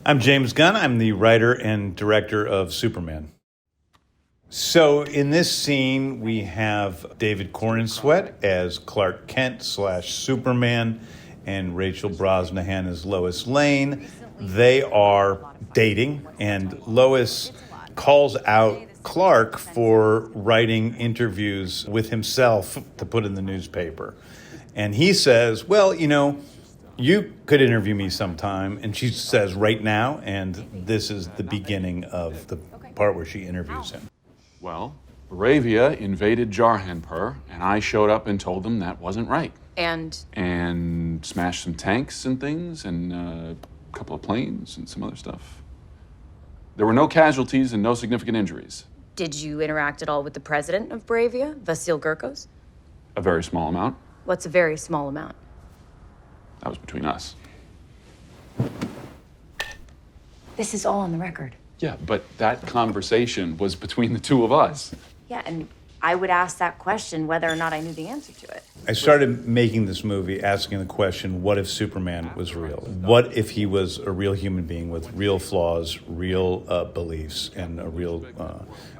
I'm James Gunn. I'm the writer and director of Superman. So in this scene, we have David Corenswet as Clark Kent / Superman and Rachel Brosnahan as Lois Lane. They are dating, and Lois calls out Clark for writing interviews with himself to put in the newspaper. And he says, well, you could interview me sometime. And she says, right now. And this is the beginning of the part where she interviews him. Well, Boravia invaded Jarhanpur, and I showed up and told them that wasn't right. And smashed some tanks and things, and a couple of planes and some other stuff. There were no casualties and no significant injuries. did you interact at all with the president of Boravia, Vasil Gurkos? A very small amount. What's a very small amount? That was between us. This is all on the record. Yeah, but that conversation was between the two of us. Yeah, and I would ask that question whether or not I knew the answer to it. I started making this movie asking the question, what if Superman was real? What if he was a real human being with real flaws, real beliefs, and a real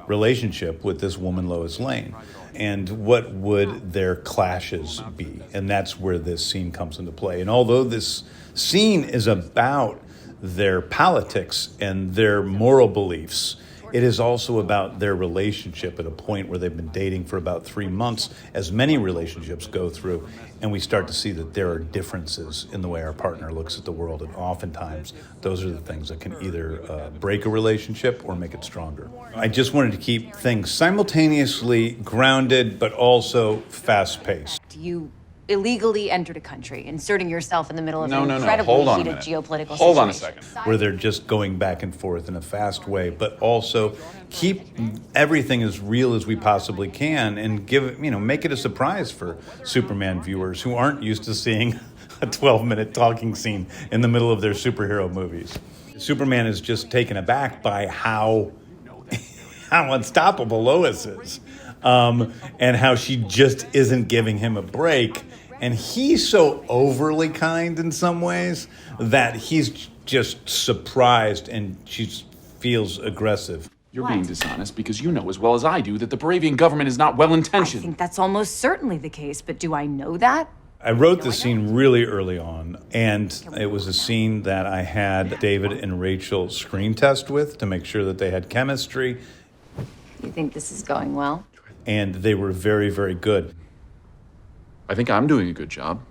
relationship with this woman, Lois Lane? And what would their clashes be? And that's where this scene comes into play. And although this scene is about their politics and their moral beliefs, it is also about their relationship at a point where they've been dating for about 3 months, as many relationships go through, and we start to see that there are differences in the way our partner looks at the world, and oftentimes those are the things that can either break a relationship or make it stronger. I just wanted to keep things simultaneously grounded, but also fast-paced. You illegally entered a country, inserting yourself in the middle of an No. incredibly Hold on a heated minute. geopolitical situation. Hold on a second. Where they're just going back and forth in a fast way, but also keep everything as real as we possibly can and make it a surprise for Superman viewers who aren't used to seeing a 12-minute talking scene in the middle of their superhero movies. Superman is just taken aback by how unstoppable Lois is, and how she just isn't giving him a break. And he's so overly kind in some ways that he's just surprised, and she feels aggressive. You're being dishonest because you know as well as I do that the Boravian government is not well-intentioned. I think that's almost certainly the case, but do I know that? I wrote this scene really early on, and it was a scene that I had David and Rachel screen test with to make sure that they had chemistry. You think this is going well? And they were very, very good. I think I'm doing a good job.